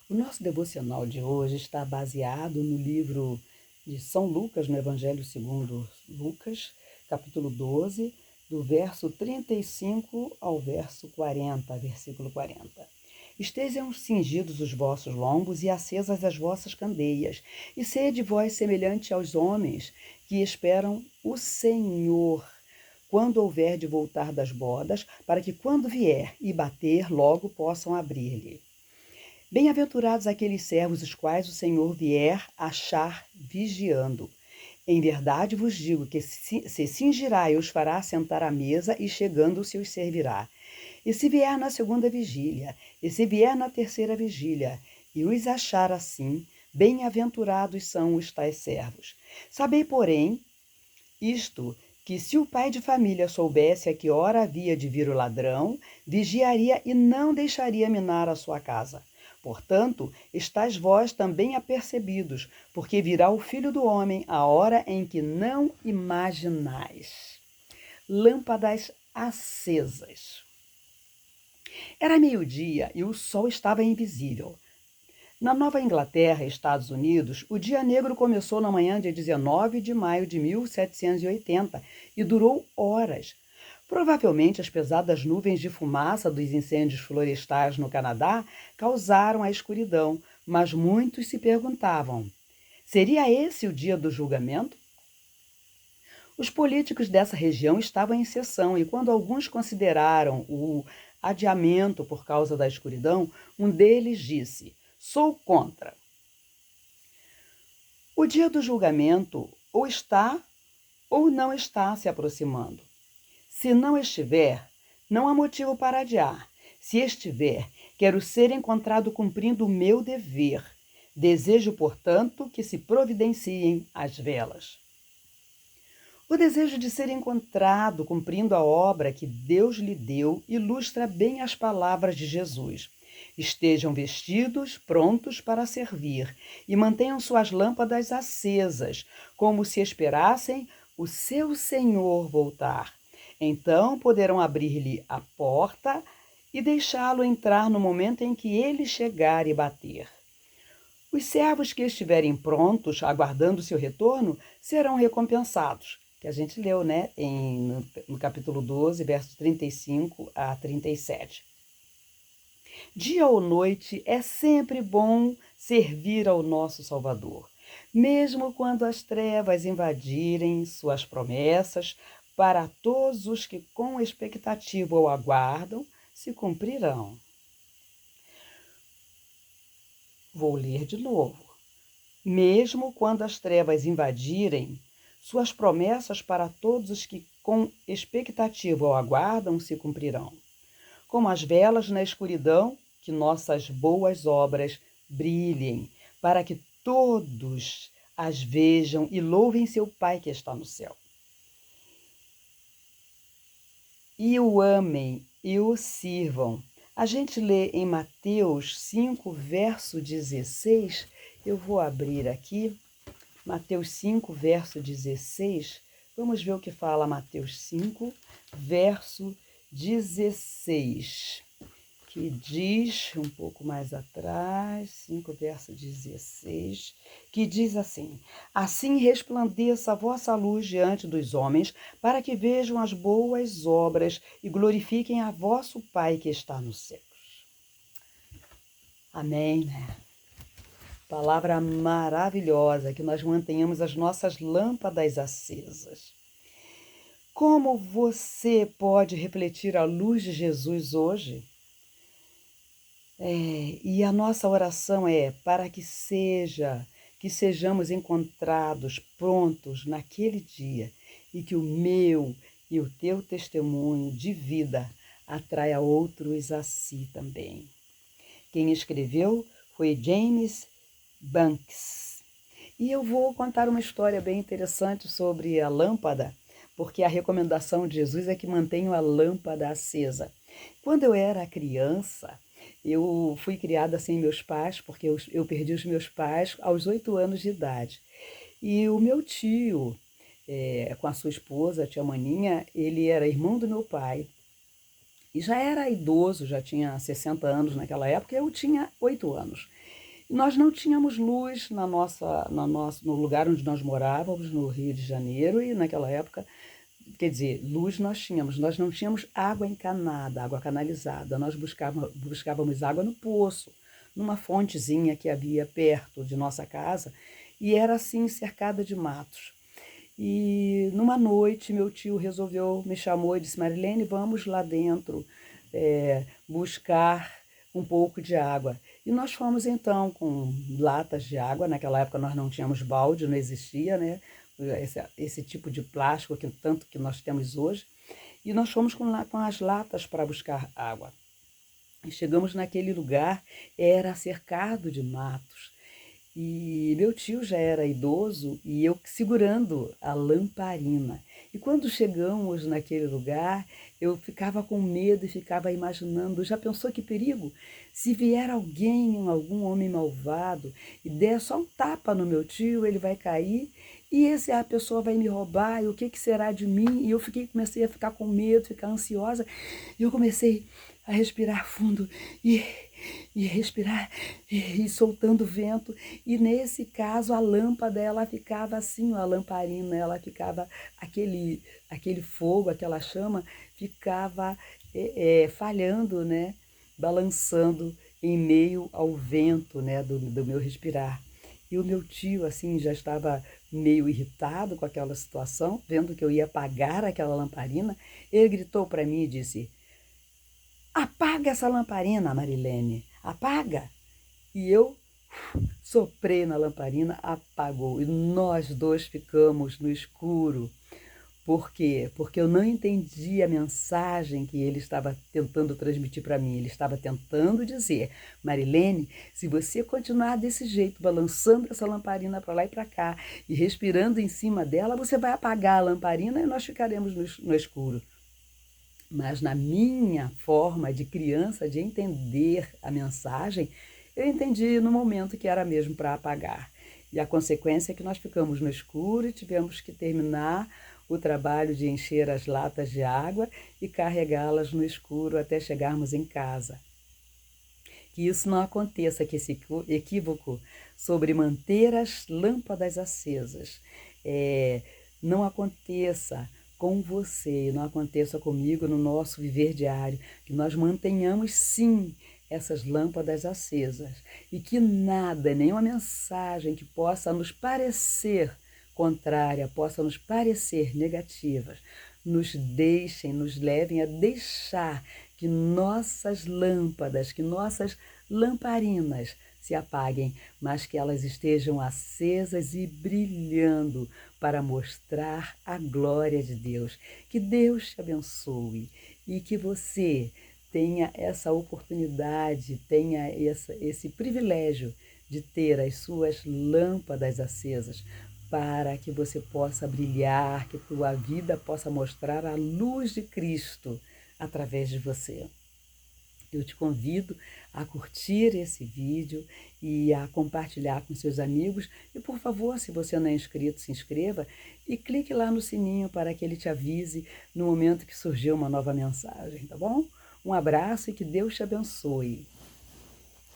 O nosso devocional de hoje está baseado no livro de São Lucas, no Evangelho segundo Lucas, capítulo 12, do verso 35 ao verso 40, versículo 40. Estejam cingidos os vossos lombos e acesas as vossas candeias, e sede vós semelhante aos homens que esperam o Senhor, quando houver de voltar das bodas, para que quando vier e bater, logo possam abrir-lhe. Bem-aventurados aqueles servos os quais o Senhor vier achar vigiando. Em verdade vos digo que se cingirá e os fará sentar à mesa, e chegando se os servirá. E se vier na segunda vigília, e se vier na terceira vigília, e os achar assim, bem-aventurados são os tais servos. Sabei, porém, isto, que se o pai de família soubesse a que hora havia de vir o ladrão, vigiaria e não deixaria minar a sua casa. Portanto, estáis vós também apercebidos, porque virá o Filho do Homem a hora em que não imaginais. Lâmpadas acesas. Era meio-dia e o sol estava invisível. Na Nova Inglaterra, Estados Unidos, o Dia Negro começou na manhã de 19 de maio de 1780 e durou horas. Provavelmente as pesadas nuvens de fumaça dos incêndios florestais no Canadá causaram a escuridão, mas muitos se perguntavam: seria esse o dia do julgamento? Os políticos dessa região estavam em sessão e, quando alguns consideraram o adiamento por causa da escuridão, um deles disse: sou contra. O dia do julgamento ou está ou não está se aproximando. Se não estiver, não há motivo para adiar. Se estiver, quero ser encontrado cumprindo o meu dever. Desejo, portanto, que se providenciem as velas. O desejo de ser encontrado cumprindo a obra que Deus lhe deu ilustra bem as palavras de Jesus. Estejam vestidos, prontos para servir, e mantenham suas lâmpadas acesas, como se esperassem o seu Senhor voltar. Então poderão abrir-lhe a porta e deixá-lo entrar no momento em que ele chegar e bater. Os servos que estiverem prontos, aguardando seu retorno, serão recompensados, que a gente leu, né, no capítulo 12, versos 35 a 37. Dia ou noite, é sempre bom servir ao nosso Salvador, mesmo quando as trevas invadirem suas promessas, para todos os que com expectativa o aguardam, se cumprirão. Vou ler de novo. Mesmo quando as trevas invadirem, suas promessas para todos os que com expectativa o aguardam se cumprirão. Como as velas na escuridão, que nossas boas obras brilhem, para que todos as vejam e louvem seu Pai que está no céu. E o amem e o sirvam. A gente lê em Mateus 5, verso 16. Eu vou abrir aqui, Mateus 5, verso 16. Vamos ver o que fala Mateus 5, verso 16, que diz, um pouco mais atrás, 5, verso 16, que diz assim: assim resplandeça a vossa luz diante dos homens, para que vejam as boas obras e glorifiquem a vosso Pai que está nos céus. Amém, né? Palavra maravilhosa, que nós mantenhamos as nossas lâmpadas acesas. Como você pode refletir a luz de Jesus hoje? E a nossa oração é para que sejamos encontrados prontos naquele dia e que o meu e o teu testemunho de vida atraia outros a si também. Quem escreveu foi James Banks. E eu vou contar uma história bem interessante sobre a lâmpada, porque a recomendação de Jesus é que mantenham a lâmpada acesa. Quando eu era criança, eu fui criada sem meus pais, porque eu perdi os meus pais aos 8 anos de idade. E o meu tio, com a sua esposa, a tia Maninha, ele era irmão do meu pai. E já era idoso, já tinha 60 anos naquela época, eu tinha 8 anos. E nós não tínhamos luz no lugar onde nós morávamos, no Rio de Janeiro, e naquela época, quer dizer, luz nós tínhamos, nós não tínhamos água encanada, água canalizada, nós buscávamos água no poço, numa fontezinha que havia perto de nossa casa, e era assim cercada de matos. E numa noite meu tio resolveu, me chamou e disse: Marilene, vamos lá dentro buscar um pouco de água. E nós fomos então com latas de água, naquela época nós não tínhamos balde, não existia, né? Esse tipo de plástico que tanto que nós temos hoje. E nós fomos com as latas para buscar água. E chegamos naquele lugar, era cercado de matos. E meu tio já era idoso e eu segurando a lamparina. E quando chegamos naquele lugar, eu ficava com medo e ficava imaginando, já pensou que perigo? Se vier alguém, algum homem malvado, e der só um tapa no meu tio, ele vai cair e a pessoa vai me roubar, e o que será de mim? E eu comecei a ficar com medo, ficar ansiosa, e eu comecei a respirar fundo e respirar e soltando vento. E nesse caso a lâmpada ela ficava assim, a lamparina, ela ficava aquele fogo, aquela chama ficava falhando, né, balançando em meio ao vento, né, do meu respirar. E o meu tio assim já estava meio irritado com aquela situação, vendo que eu ia apagar aquela lamparina, ele gritou para mim e disse: apaga essa lamparina, Marilene, apaga. E eu soprei na lamparina, apagou. E nós dois ficamos no escuro. Por quê? Porque eu não entendi a mensagem que ele estava tentando transmitir para mim. Ele estava tentando dizer: Marilene, se você continuar desse jeito, balançando essa lamparina para lá e para cá e respirando em cima dela, você vai apagar a lamparina e nós ficaremos no escuro. Mas na minha forma de criança de entender a mensagem, eu entendi no momento que era mesmo para apagar. E a consequência é que nós ficamos no escuro e tivemos que terminar o trabalho de encher as latas de água e carregá-las no escuro até chegarmos em casa. Que isso não aconteça, que esse equívoco sobre manter as lâmpadas acesas não aconteça com você, não aconteça comigo no nosso viver diário, que nós mantenhamos sim essas lâmpadas acesas e que nada, nenhuma mensagem que possa nos parecer contrária, possa nos parecer negativas, nos levem a deixar que nossas lâmpadas, que nossas lamparinas se apaguem, mas que elas estejam acesas e brilhando para mostrar a glória de Deus. Que Deus te abençoe e que você tenha essa oportunidade, tenha esse privilégio de ter as suas lâmpadas acesas, para que você possa brilhar, que tua vida possa mostrar a luz de Cristo através de você. Eu te convido a curtir esse vídeo e a compartilhar com seus amigos. E, por favor, se você não é inscrito, se inscreva e clique lá no sininho para que ele te avise no momento que surgir uma nova mensagem, tá bom? Um abraço e que Deus te abençoe.